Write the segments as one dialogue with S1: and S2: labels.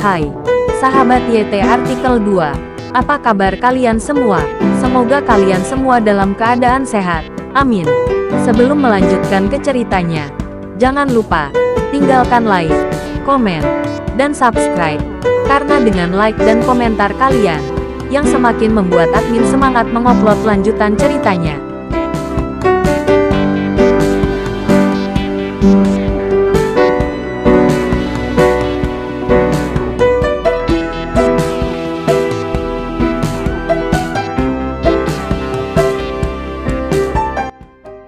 S1: Hai, sahabat YT Artikel 2. Apa kabar kalian semua? Semoga kalian semua dalam keadaan sehat. Amin. Sebelum melanjutkan ke ceritanya, jangan lupa tinggalkan like, komen, dan subscribe. Karena dengan like dan komentar kalian, yang semakin membuat admin semangat mengupload lanjutan ceritanya.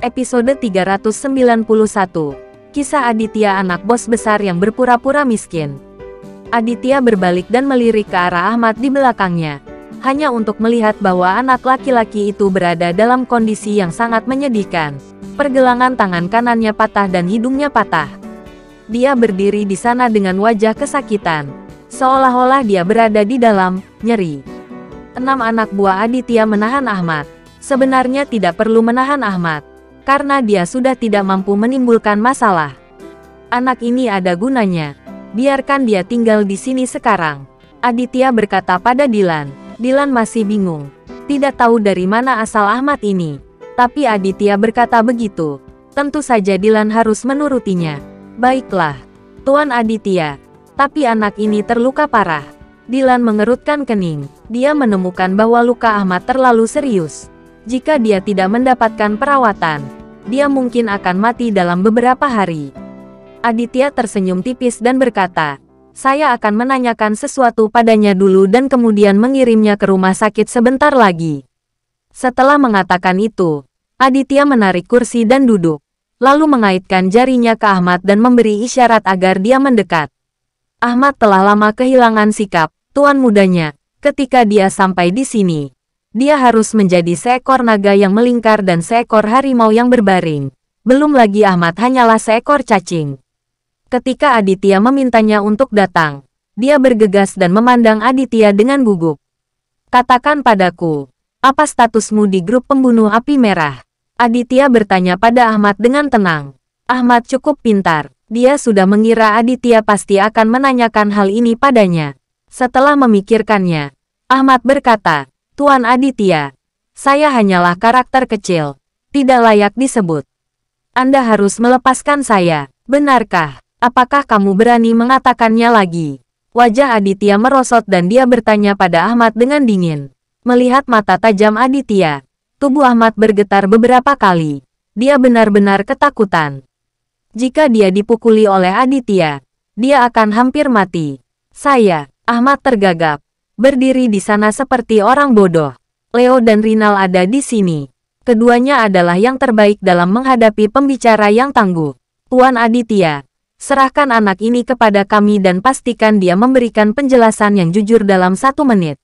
S1: Episode 391. Kisah Aditya, anak bos besar yang berpura-pura miskin. Aditya berbalik dan melirik ke arah Ahmad di belakangnya, hanya untuk melihat bahwa anak laki-laki itu berada dalam kondisi yang sangat menyedihkan. Pergelangan tangan kanannya patah dan hidungnya patah. Dia berdiri di sana dengan wajah kesakitan, seolah-olah dia berada di dalam nyeri. 6 anak buah Aditya menahan Ahmad. Sebenarnya tidak perlu menahan Ahmad, karena dia sudah tidak mampu menimbulkan masalah. Anak ini ada gunanya. Biarkan dia tinggal di sini sekarang. Aditya berkata pada Dilan. Dilan masih bingung, tidak tahu dari mana asal Ahmad ini. Tapi Aditya berkata begitu. Tentu saja Dilan harus menurutinya. Baiklah, Tuan Aditya. Tapi anak ini terluka parah. Dilan mengerutkan kening. Dia menemukan bahwa luka Ahmad terlalu serius. Jika dia tidak mendapatkan perawatan, dia mungkin akan mati dalam beberapa hari. Aditya tersenyum tipis dan berkata, saya akan menanyakan sesuatu padanya dulu dan kemudian mengirimnya ke rumah sakit sebentar lagi. Setelah mengatakan itu, Aditya menarik kursi dan duduk, lalu mengaitkan jarinya ke Ahmad dan memberi isyarat agar dia mendekat. Ahmad telah lama kehilangan sikap, tuan mudanya. Ketika dia sampai di sini, dia harus menjadi seekor naga yang melingkar dan seekor harimau yang berbaring. Belum lagi Ahmad hanyalah seekor cacing. Ketika Aditya memintanya untuk datang, dia bergegas dan memandang Aditya dengan gugup. Katakan padaku, apa statusmu di grup pembunuh api merah? Aditya bertanya pada Ahmad dengan tenang. Ahmad cukup pintar. Dia sudah mengira Aditya pasti akan menanyakan hal ini padanya. Setelah memikirkannya, Ahmad berkata, Tuan Aditya, saya hanyalah karakter kecil, tidak layak disebut. Anda harus melepaskan saya, benarkah? Apakah kamu berani mengatakannya lagi? Wajah Aditya merosot dan dia bertanya pada Ahmad dengan dingin. Melihat mata tajam Aditya, tubuh Ahmad bergetar beberapa kali. Dia benar-benar ketakutan. Jika dia dipukuli oleh Aditya, dia akan hampir mati. Saya, Ahmad tergagap, berdiri di sana seperti orang bodoh. Leo dan Rinal ada di sini. Keduanya adalah yang terbaik dalam menghadapi pembicara yang tangguh. Tuan Aditya, serahkan anak ini kepada kami dan pastikan dia memberikan penjelasan yang jujur dalam 1 menit.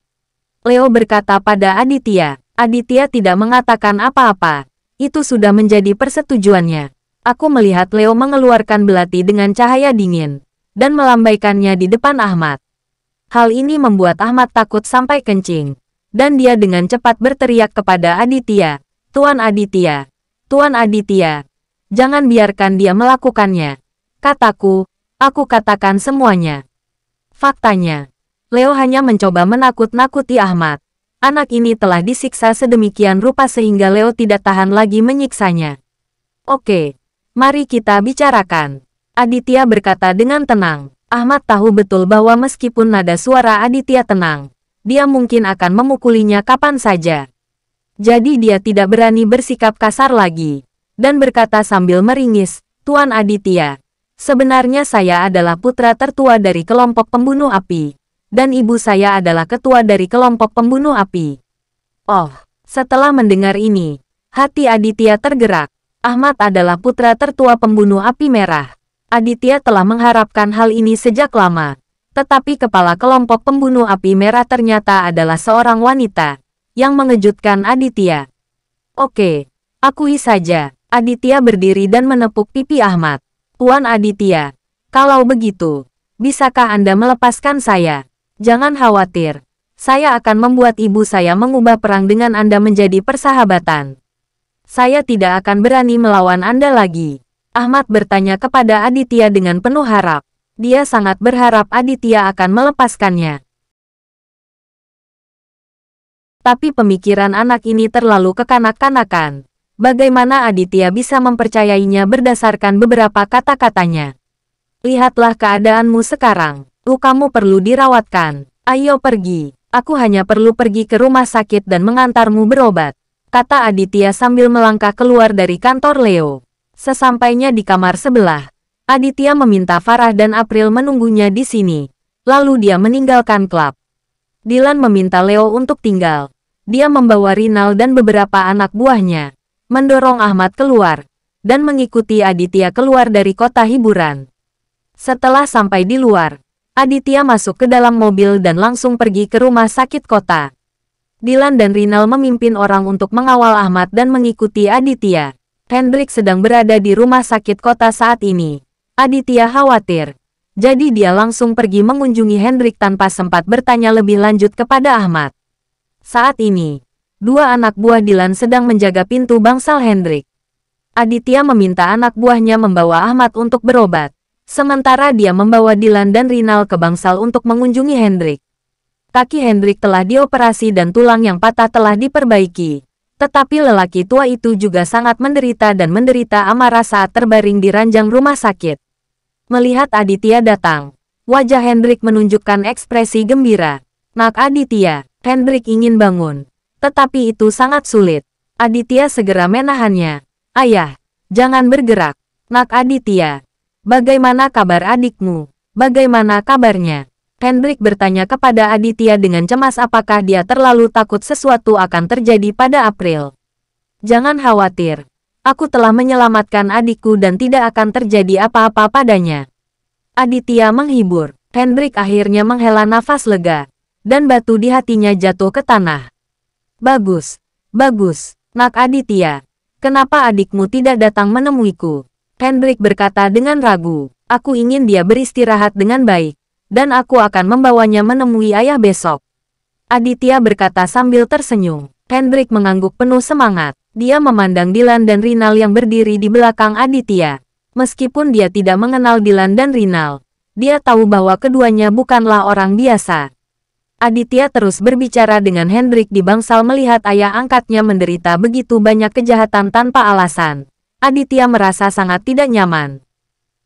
S1: Leo berkata pada Aditya. Aditya tidak mengatakan apa-apa. Itu sudah menjadi persetujuannya. Aku melihat Leo mengeluarkan belati dengan cahaya dingin dan melambaikannya di depan Ahmad. Hal ini membuat Ahmad takut sampai kencing. Dan dia dengan cepat berteriak kepada Aditya. Tuan Aditya, Tuan Aditya, jangan biarkan dia melakukannya. Kataku, aku katakan semuanya. Faktanya, Leo hanya mencoba menakut-nakuti Ahmad. Anak ini telah disiksa sedemikian rupa sehingga Leo tidak tahan lagi menyiksanya. Oke, mari kita bicarakan. Aditya berkata dengan tenang. Ahmad tahu betul bahwa meskipun nada suara Aditya tenang, dia mungkin akan memukulinya kapan saja. Jadi dia tidak berani bersikap kasar lagi. Dan berkata sambil meringis, Tuan Aditya, sebenarnya saya adalah putra tertua dari kelompok pembunuh api. Dan ibu saya adalah ketua dari kelompok pembunuh api. Oh, setelah mendengar ini, hati Aditya tergerak. Ahmad adalah putra tertua pembunuh api merah. Aditya telah mengharapkan hal ini sejak lama. Tetapi kepala kelompok pembunuh api merah ternyata adalah seorang wanita, yang mengejutkan Aditya. Oke, akui saja. Aditya berdiri dan menepuk pipi Ahmad. Tuan Aditya, kalau begitu, bisakah Anda melepaskan saya? Jangan khawatir, saya akan membuat ibu saya mengubah perang dengan Anda menjadi persahabatan. Saya tidak akan berani melawan Anda lagi. Ahmad bertanya kepada Aditya dengan penuh harap. Dia sangat berharap Aditya akan melepaskannya. Tapi pemikiran anak ini terlalu kekanak-kanakan. Bagaimana Aditya bisa mempercayainya berdasarkan beberapa kata-katanya? Lihatlah keadaanmu sekarang. Lukamu perlu dirawatkan. Ayo pergi. Aku hanya perlu pergi ke rumah sakit dan mengantarmu berobat, kata Aditya sambil melangkah keluar dari kantor Leo. Sesampainya di kamar sebelah, Aditya meminta Farah dan April menunggunya di sini. Lalu dia meninggalkan klub. Dylan meminta Leo untuk tinggal. Dia membawa Rinal dan beberapa anak buahnya, mendorong Ahmad keluar, dan mengikuti Aditya keluar dari kota hiburan. Setelah sampai di luar, Aditya masuk ke dalam mobil dan langsung pergi ke rumah sakit kota. Dylan dan Rinal memimpin orang untuk mengawal Ahmad dan mengikuti Aditya. Hendrik sedang berada di rumah sakit kota saat ini. Aditya khawatir. Jadi dia langsung pergi mengunjungi Hendrik tanpa sempat bertanya lebih lanjut kepada Ahmad. Saat ini, dua anak buah Dylan sedang menjaga pintu bangsal Hendrik. Aditya meminta anak buahnya membawa Ahmad untuk berobat. Sementara dia membawa Dylan dan Rinal ke bangsal untuk mengunjungi Hendrik. Kaki Hendrik telah dioperasi dan tulang yang patah telah diperbaiki. Tetapi lelaki tua itu juga sangat menderita dan menderita amarah saat terbaring di ranjang rumah sakit. Melihat Aditya datang, wajah Hendrik menunjukkan ekspresi gembira. Nak Aditya, Hendrik ingin bangun. Tetapi itu sangat sulit. Aditya segera menahannya. Ayah, jangan bergerak. Nak Aditya. Bagaimana kabar adikmu? Bagaimana kabarnya? Hendrik bertanya kepada Aditya dengan cemas apakah dia terlalu takut sesuatu akan terjadi pada April. Jangan khawatir. Aku telah menyelamatkan adikku dan tidak akan terjadi apa-apa padanya. Aditya menghibur. Hendrik akhirnya menghela nafas lega. Dan batu di hatinya jatuh ke tanah. Bagus. Bagus. Nak Aditya. Kenapa adikmu tidak datang menemuiku? Hendrik berkata dengan ragu, aku ingin dia beristirahat dengan baik, dan aku akan membawanya menemui ayah besok. Aditya berkata sambil tersenyum. Hendrik mengangguk penuh semangat. Dia memandang Dylan dan Rinal yang berdiri di belakang Aditya. Meskipun dia tidak mengenal Dylan dan Rinal, dia tahu bahwa keduanya bukanlah orang biasa. Aditya terus berbicara dengan Hendrik di bangsal melihat ayah angkatnya menderita begitu banyak kejahatan tanpa alasan. Aditya merasa sangat tidak nyaman.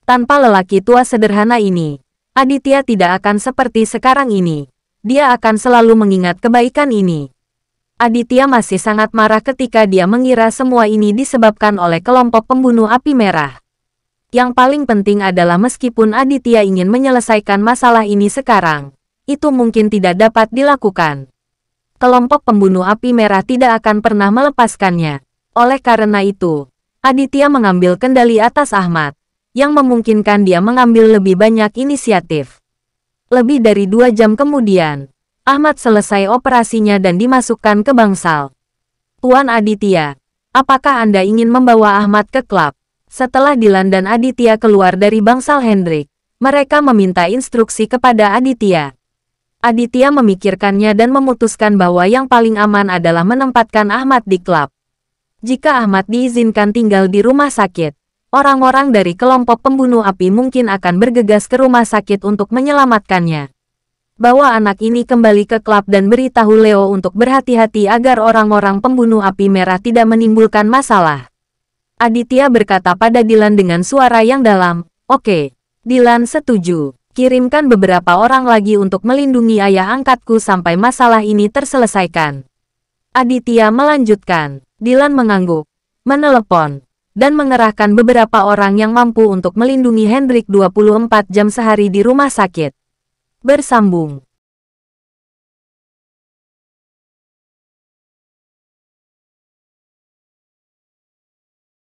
S1: Tanpa lelaki tua sederhana ini, Aditya tidak akan seperti sekarang ini. Dia akan selalu mengingat kebaikan ini. Aditya masih sangat marah ketika dia mengira semua ini disebabkan oleh kelompok pembunuh api merah. Yang paling penting adalah meskipun Aditya ingin menyelesaikan masalah ini sekarang, itu mungkin tidak dapat dilakukan. Kelompok pembunuh api merah tidak akan pernah melepaskannya. Oleh karena itu, Aditya mengambil kendali atas Ahmad, yang memungkinkan dia mengambil lebih banyak inisiatif. Lebih dari 2 jam kemudian, Ahmad selesai operasinya dan dimasukkan ke bangsal. Tuan Aditya, apakah Anda ingin membawa Ahmad ke klub? Setelah Dylan dan Aditya keluar dari bangsal Hendrik, mereka meminta instruksi kepada Aditya. Aditya memikirkannya dan memutuskan bahwa yang paling aman adalah menempatkan Ahmad di klub. Jika Ahmad diizinkan tinggal di rumah sakit, orang-orang dari kelompok pembunuh api mungkin akan bergegas ke rumah sakit untuk menyelamatkannya. Bawa anak ini kembali ke klub dan beritahu Leo untuk berhati-hati agar orang-orang pembunuh api merah tidak menimbulkan masalah. Aditya berkata pada Dylan dengan suara yang dalam, "Oke." Dylan setuju. Kirimkan beberapa orang lagi untuk melindungi ayah angkatku sampai masalah ini terselesaikan. Aditya melanjutkan. Dylan mengangguk, menelepon, dan mengerahkan beberapa orang yang mampu untuk melindungi Hendrik 24 jam sehari di rumah sakit. Bersambung.